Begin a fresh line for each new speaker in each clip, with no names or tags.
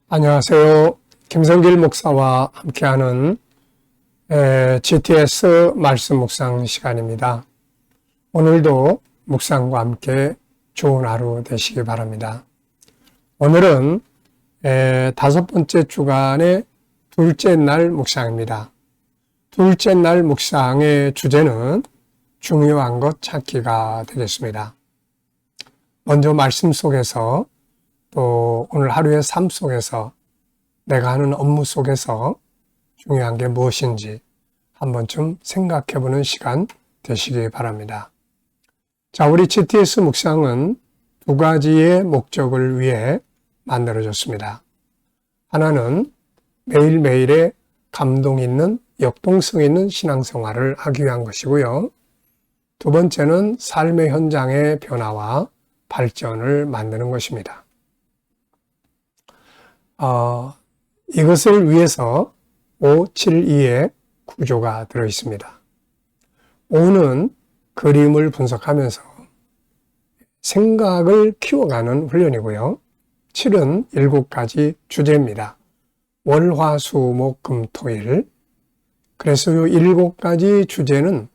안녕하세요. 김성길 목사와 함께하는 GTS 말씀 묵상 시간입니다. 오늘도 묵상과 함께 좋은 하루 되시기 바랍니다. 오늘은 5번째 주간의 둘째 날 묵상입니다. 둘째 날 묵상의 주제는 중요한 것 찾기가 되겠습니다. 먼저 말씀 속에서 또 오늘 하루의 삶 속에서 내가 하는 업무 속에서 중요한 게 무엇인지 한 번쯤 생각해 보는 시간 되시기 바랍니다. 자, 우리 GTS 묵상은 두 가지의 목적을 위해 만들어졌습니다. 하나는 매일매일의 감동 있는 역동성 있는 신앙생활을 하기 위한 것이고요. 두 번째는 삶의 현장의 변화와 발전을 만드는 것입니다. 이것을 위해서 572의 구조가 들어 있습니다. 5는 그림을 분석하면서 생각을 키워가는 훈련이고요. 7은 7가지 주제입니다. 월, 화, 수, 목, 금, 토, 일. 그래서 이 7가지 주제는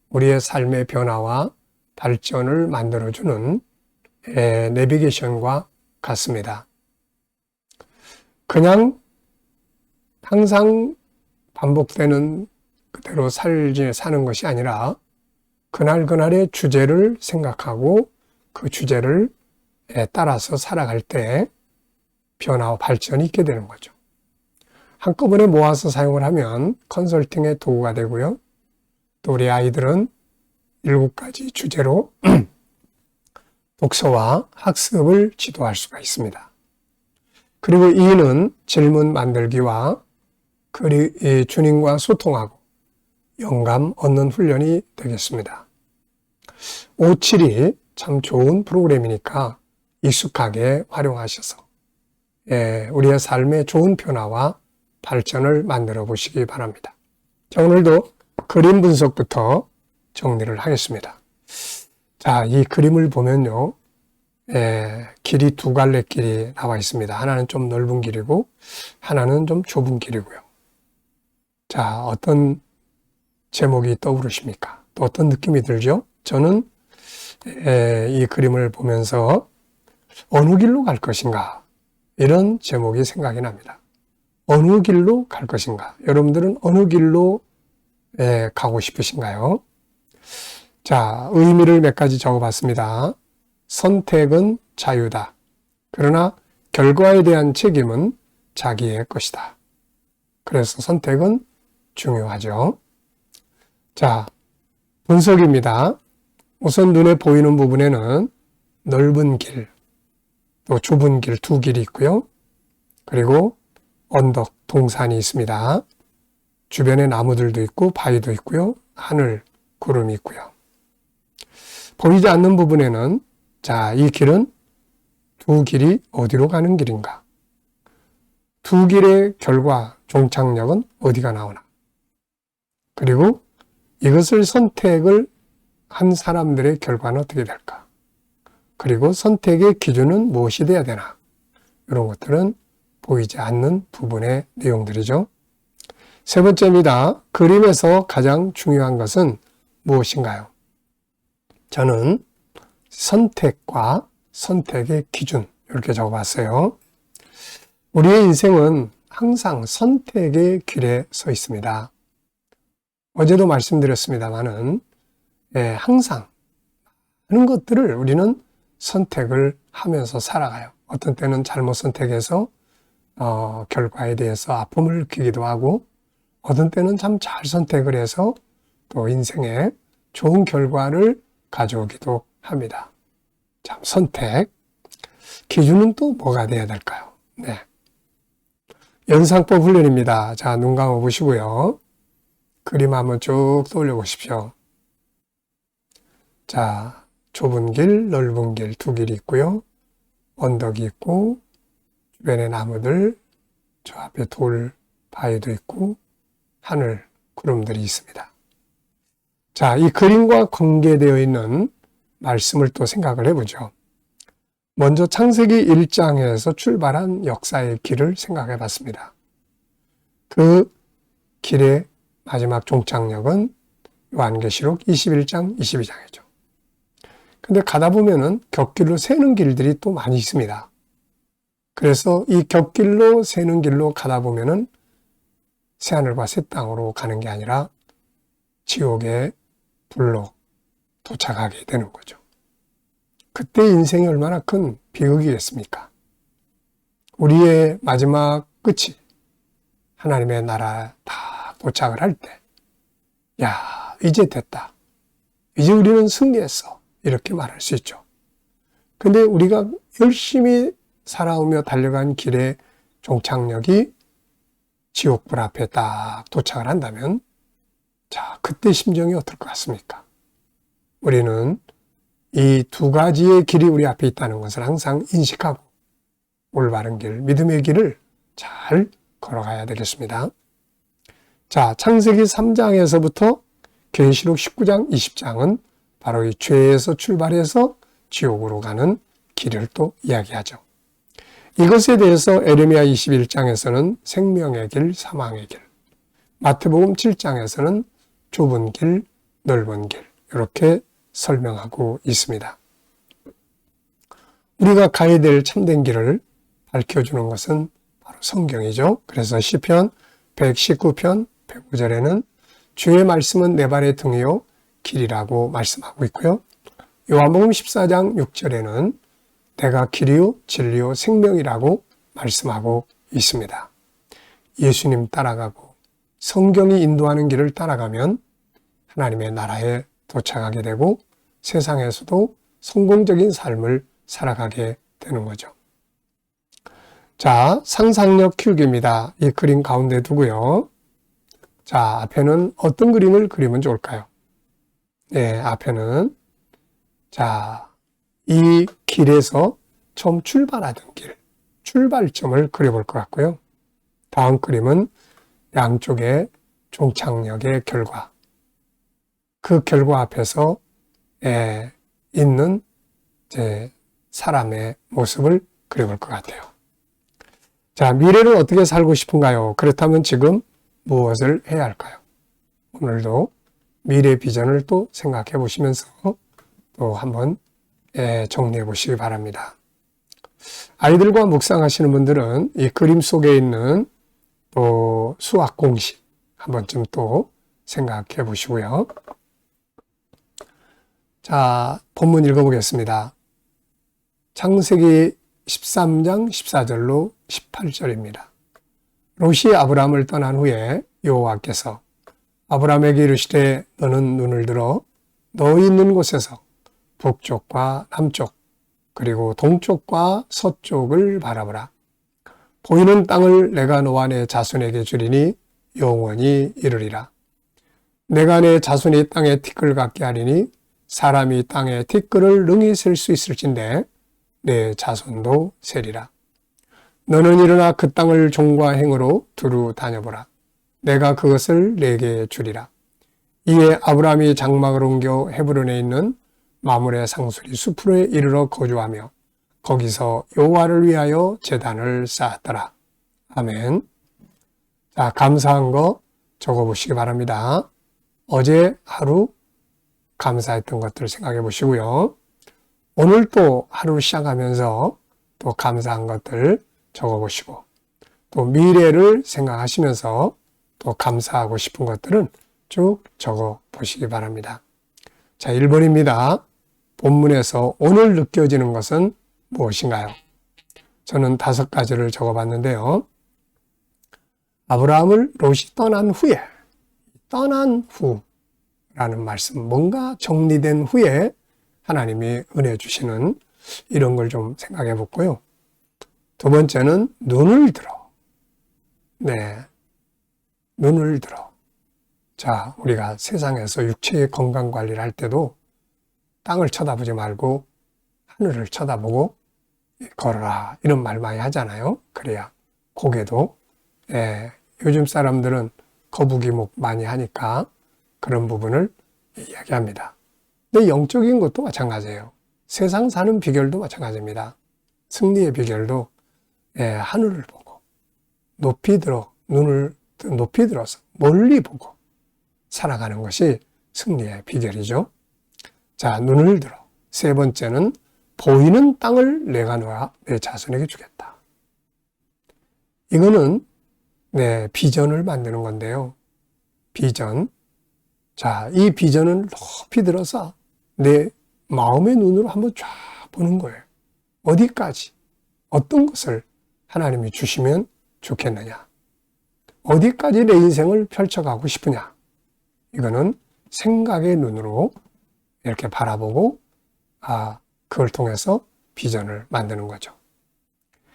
우리의 삶의 변화와 발전을 만들어주는 내비게이션과 같습니다. 그냥 항상 반복되는 그대로 사는 것이 아니라 그날그날의 주제를 생각하고 그 주제를 따라서 살아갈 때 변화와 발전이 있게 되는 거죠. 한꺼번에 모아서 사용을 하면 컨설팅의 도구가 되고요. 또 우리 아이들은 7가지 주제로 독서와 학습을 지도할 수가 있습니다. 그리고 2는 질문 만들기와 주님과 소통하고 영감 얻는 훈련이 되겠습니다. 5, 7이 참 좋은 프로그램이니까 익숙하게 활용하셔서 우리의 삶의 좋은 변화와 발전을 만들어 보시기 바랍니다. 자, 오늘도 그림 분석부터 정리를 하겠습니다. 자, 이 그림을 보면요. 길이 두 갈래 길이 나와 있습니다. 하나는 좀 넓은 길이고 하나는 좀 좁은 길이고요. 자, 어떤 제목이 떠오르십니까? 또 어떤 느낌이 들죠? 저는 이 그림을 보면서 어느 길로 갈 것인가 이런 제목이 생각이 납니다. 어느 길로 갈 것인가? 여러분들은 어느 길로 가고 싶으신가요? 자, 의미를 몇 가지 적어봤습니다. 선택은 자유다. 그러나 결과에 대한 책임은 자기의 것이다. 그래서 선택은 중요하죠. 자, 분석입니다. 우선 눈에 보이는 부분에는 넓은 길, 또 좁은 길 두 길이 있고요. 그리고 언덕, 동산이 있습니다. 주변에 나무들도 있고 바위도 있고요. 하늘, 구름이 있고요. 보이지 않는 부분에는 자, 이 길은 두 길이 어디로 가는 길인가? 두 길의 결과, 종착역은 어디가 나오나? 그리고 이것을 선택을 한 사람들의 결과는 어떻게 될까? 그리고 선택의 기준은 무엇이 돼야 되나? 이런 것들은 보이지 않는 부분의 내용들이죠. 세 번째입니다. 그림에서 가장 중요한 것은 무엇인가요? 저는 선택과 선택의 기준 이렇게 적어봤어요. 우리의 인생은 항상 선택의 길에 서 있습니다. 어제도 말씀드렸습니다마는 항상 하는 것들을 우리는 선택을 하면서 살아가요. 어떤 때는 잘못 선택해서 결과에 대해서 아픔을 느끼기도 하고 어떤 때는 참 잘 선택을 해서 또 인생에 좋은 결과를 가져오기도 합니다. 참, 선택. 기준은 또 뭐가 돼야 될까요? 네. 연상법 훈련입니다. 자, 눈 감아 보시고요. 그림 한번 쭉 떠올려 보십시오. 자, 좁은 길, 넓은 길 두 길이 있고요. 언덕이 있고, 주변에 나무들, 저 앞에 돌, 바위도 있고, 하늘, 구름들이 있습니다. 자, 이 그림과 관계되어 있는 말씀을 또 생각을 해보죠. 먼저 창세기 1장에서 출발한 역사의 길을 생각해 봤습니다. 그 길의 마지막 종착역은 요한계시록 21장, 22장이죠. 근데 가다 보면은 곁길로 새는 길들이 또 많이 있습니다. 그래서 이 곁길로 새는 길로 가다 보면은 새하늘과 새 땅으로 가는 게 아니라 지옥의 불로 도착하게 되는 거죠. 그때 인생이 얼마나 큰 비극이겠습니까? 우리의 마지막 끝이 하나님의 나라에 다 도착을 할 때, 야, 이제 됐다. 이제 우리는 승리했어. 이렇게 말할 수 있죠. 근데 우리가 열심히 살아오며 달려간 길의 종착역이 지옥불 앞에 딱 도착을 한다면, 자, 그때 심정이 어떨 것 같습니까? 우리는 이 두 가지의 길이 우리 앞에 있다는 것을 항상 인식하고 올바른 길, 믿음의 길을 잘 걸어가야 되겠습니다. 자, 창세기 3장에서부터 계시록 19장, 20장은 바로 이 죄에서 출발해서 지옥으로 가는 길을 또 이야기하죠. 이것에 대해서 에레미야 21장에서는 생명의 길, 사망의 길, 마태복음 7장에서는 좁은 길, 넓은 길, 이렇게 설명하고 있습니다. 우리가 가야 될 참된 길을 밝혀주는 것은 바로 성경이죠. 그래서 시편 119편 105절에는 주의 말씀은 내 발의 등이요 길이라고 말씀하고 있고요. 요한복음 14장 6절에는 내가 길이요 진리요 생명이라고 말씀하고 있습니다. 예수님 따라가고 성경이 인도하는 길을 따라가면 하나님의 나라에 도착하게 되고 세상에서도 성공적인 삶을 살아가게 되는 거죠. 자, 상상력 키우기입니다. 이 그림 가운데 두고요. 자, 앞에는 어떤 그림을 그리면 좋을까요? 네, 앞에는 자, 이 길에서 처음 출발하던 길, 출발점을 그려볼 것 같고요. 다음 그림은 양쪽의 종착역의 결과, 그 결과 앞에서 있는 사람의 모습을 그려볼 것 같아요. 자, 미래를 어떻게 살고 싶은가요? 그렇다면 지금 무엇을 해야 할까요? 오늘도 미래 비전을 또 생각해 보시면서 또 한번 정리해 보시기 바랍니다. 아이들과 묵상하시는 분들은 이 그림 속에 있는 또 수학 공식 한 번쯤 또 생각해 보시고요. 자, 본문 읽어보겠습니다. 창세기 13장 14절로 18절입니다. 롯이 아브라함을 떠난 후에 여호와께서 아브라함에게 이르시되 너는 눈을 들어 너 있는 곳에서 북쪽과 남쪽 그리고 동쪽과 서쪽을 바라보라. 보이는 땅을 내가 너와 내 자손에게 주리니 영원히 이르리라. 내가 내 자손이 땅에 티끌 같게 하리니 사람이 땅에 티끌을 능히 셀 수 있을진데 내 자손도 세리라. 너는 일어나 그 땅을 종과 행으로 두루 다녀보라. 내가 그것을 내게 주리라. 이에 아브라함이 장막을 옮겨 헤브론에 있는 마므레 상수리 수풀에 이르러 거주하며 거기서 여호와를 위하여 제단을 쌓았더라. 아멘. 자, 감사한 거 적어보시기 바랍니다. 어제 하루 감사했던 것들을 생각해 보시고요. 오늘 또 하루 시작하면서 또 감사한 것들 적어보시고 또 미래를 생각하시면서 또 감사하고 싶은 것들은 쭉 적어보시기 바랍니다. 자, 1번입니다. 본문에서 오늘 느껴지는 것은 무엇인가요? 저는 5가지를 적어봤는데요. 아브라함을 롯이 떠난 후라는 말씀, 뭔가 정리된 후에 하나님이 은혜 주시는 이런 걸 좀 생각해 봤고요. 두 번째는 눈을 들어. 네, 눈을 들어. 자, 우리가 세상에서 육체의 건강 관리를 할 때도 땅을 쳐다보지 말고 하늘을 쳐다보고 걸어라 이런 말 많이 하잖아요. 그래야 고개도 요즘 사람들은 거북이목 많이 하니까 그런 부분을 이야기합니다. 근데 영적인 것도 마찬가지예요. 세상 사는 비결도 마찬가지입니다. 승리의 비결도 하늘을 보고 눈을 높이 들어서 멀리 보고 살아가는 것이 승리의 비결이죠. 자, 눈을 들어. 세 번째는 보이는 땅을 내가 내 자손에게 주겠다. 이거는 비전을 만드는 건데요. 비전. 자, 이 비전을 높이 들어서 내 마음의 눈으로 한번 쫙 보는 거예요. 어디까지, 어떤 것을 하나님이 주시면 좋겠느냐. 어디까지 내 인생을 펼쳐가고 싶으냐. 이거는 생각의 눈으로 이렇게 바라보고 그걸 통해서 비전을 만드는 거죠.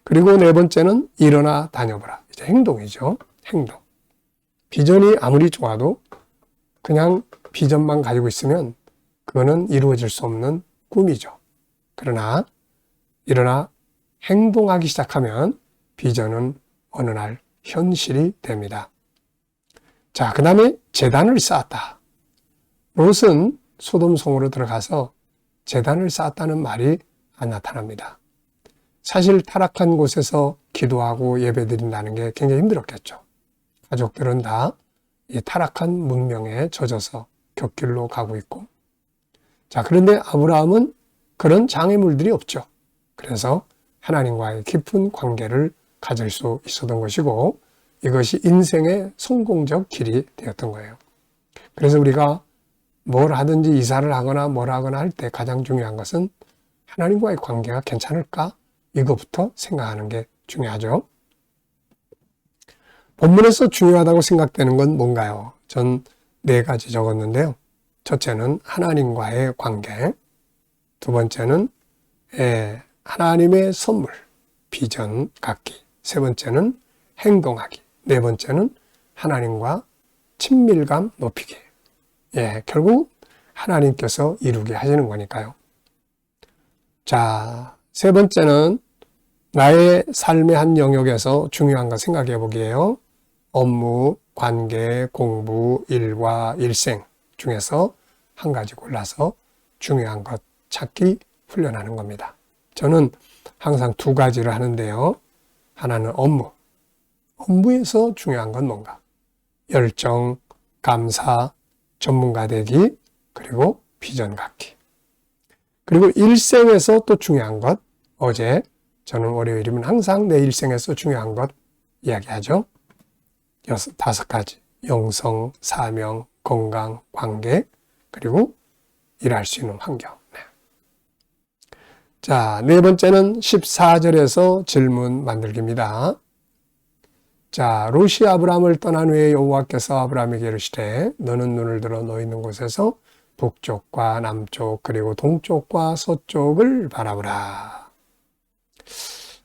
그리고 네 번째는 일어나 다녀보라. 이제 행동이죠. 행동. 비전이 아무리 좋아도 그냥 비전만 가지고 있으면 그거는 이루어질 수 없는 꿈이죠. 그러나 일어나 행동하기 시작하면 비전은 어느 날 현실이 됩니다. 자, 그 다음에 제단을 쌓았다. 롯은 소돔성으로 들어가서 제단을 쌓았다는 말이 안 나타납니다. 사실 타락한 곳에서 기도하고 예배드린다는 게 굉장히 힘들었겠죠. 가족들은 다 이 타락한 문명에 젖어서 곁길로 가고 있고, 자, 그런데 아브라함은 그런 장애물들이 없죠. 그래서 하나님과의 깊은 관계를 가질 수 있었던 것이고, 이것이 인생의 성공적 길이 되었던 거예요. 그래서 우리가 뭘 하든지 이사를 하거나 뭘 하거나 할 때 가장 중요한 것은 하나님과의 관계가 괜찮을까? 이것부터 생각하는 게 중요하죠. 본문에서 중요하다고 생각되는 건 뭔가요? 전 4가지 적었는데요. 첫째는 하나님과의 관계, 두 번째는 하나님의 선물, 비전 갖기, 세 번째는 행동하기, 네 번째는 하나님과 친밀감 높이기. 결국 하나님께서 이루게 하시는 거니까요. 자, 세 번째는 나의 삶의 한 영역에서 중요한 거 생각해 보기에요. 업무, 관계, 공부, 일과 일생 중에서 한 가지 골라서 중요한 것 찾기 훈련하는 겁니다. 저는 항상 2가지를 하는데요. 하나는 업무. 업무에서 중요한 건 뭔가? 열정, 감사, 전문가 되기, 그리고 비전 갖기. 그리고 일생에서 또 중요한 것, 어제 저는 월요일이면 항상 내 일생에서 중요한 것 이야기하죠. 5가지. 영성, 사명, 건강, 관계, 그리고 일할 수 있는 환경. 자, 네 번째는 14절에서 질문 만들기입니다. 자, 롯이 아브라함을 떠난 후에 여호와께서 아브라함에게 이르시되 너는 눈을 들어 너 있는 곳에서 북쪽과 남쪽 그리고 동쪽과 서쪽을 바라보라.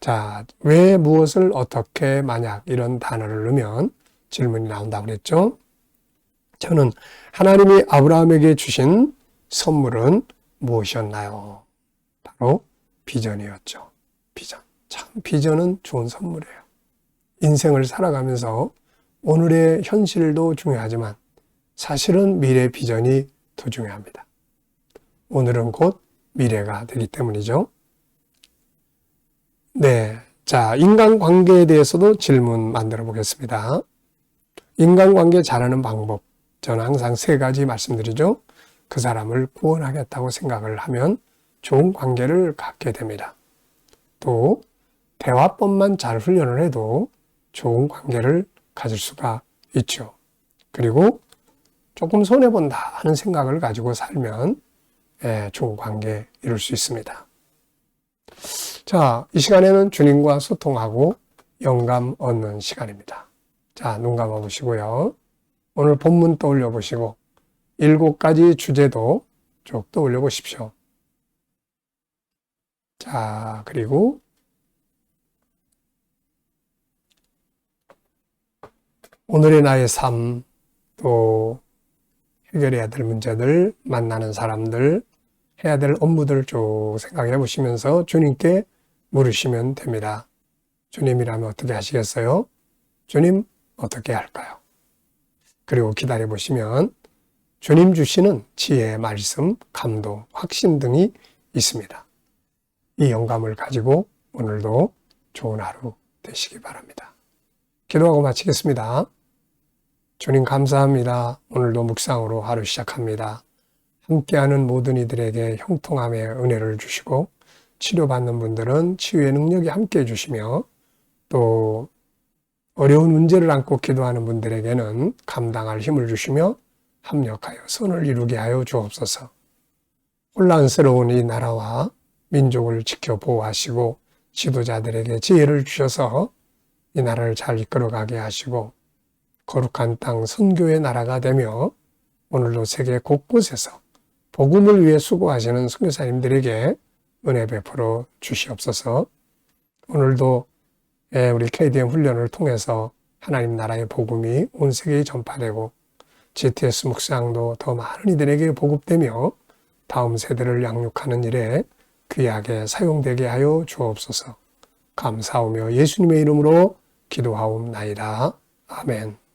자, 왜 무엇을 어떻게 만약 이런 단어를 넣으면 질문이 나온다고 그랬죠? 저는 하나님이 아브라함에게 주신 선물은 무엇이었나요? 바로 비전이었죠. 비전. 참 비전은 좋은 선물이에요. 인생을 살아가면서 오늘의 현실도 중요하지만 사실은 미래 비전이 더 중요합니다. 오늘은 곧 미래가 되기 때문이죠. 네. 자, 인간관계에 대해서도 질문 만들어 보겠습니다. 인간관계 잘하는 방법. 저는 항상 3가지 말씀드리죠. 그 사람을 구원하겠다고 생각을 하면 좋은 관계를 갖게 됩니다. 또 대화법만 잘 훈련을 해도 좋은 관계를 가질 수가 있죠. 그리고 조금 손해본다 하는 생각을 가지고 살면 좋은 관계 이룰 수 있습니다. 자, 이 시간에는 주님과 소통하고 영감 얻는 시간입니다. 자, 눈 감아 보시고요. 오늘 본문 떠올려 보시고 7가지 주제도 쭉 떠올려 보십시오. 자, 그리고 오늘의 나의 삶, 또 해결해야 될 문제들, 만나는 사람들, 해야 될 업무들 쭉 생각해 보시면서 주님께 물으시면 됩니다. 주님이라면 어떻게 하시겠어요? 주님, 어떻게 할까요? 그리고 기다려 보시면 주님 주시는 지혜, 말씀, 감동, 확신 등이 있습니다. 이 영감을 가지고 오늘도 좋은 하루 되시기 바랍니다. 기도하고 마치겠습니다. 주님 감사합니다. 오늘도 묵상으로 하루 시작합니다. 함께하는 모든 이들에게 형통함의 은혜를 주시고 치료받는 분들은 치유의 능력이 함께해 주시며 또 어려운 문제를 안고 기도하는 분들에게는 감당할 힘을 주시며 합력하여 선을 이루게 하여 주옵소서. 혼란스러운 이 나라와 민족을 지켜 보호하시고 지도자들에게 지혜를 주셔서 이 나라를 잘 이끌어가게 하시고 거룩한 땅 선교의 나라가 되며 오늘도 세계 곳곳에서 복음을 위해 수고하시는 선교사님들에게 은혜 베풀어 주시옵소서. 오늘도 우리 KDM 훈련을 통해서 하나님 나라의 복음이 온 세계에 전파되고 GTS 묵상도 더 많은 이들에게 보급되며 다음 세대를 양육하는 일에 귀하게 사용되게 하여 주옵소서. 감사하며 예수님의 이름으로 기도하옵나이다. 아멘.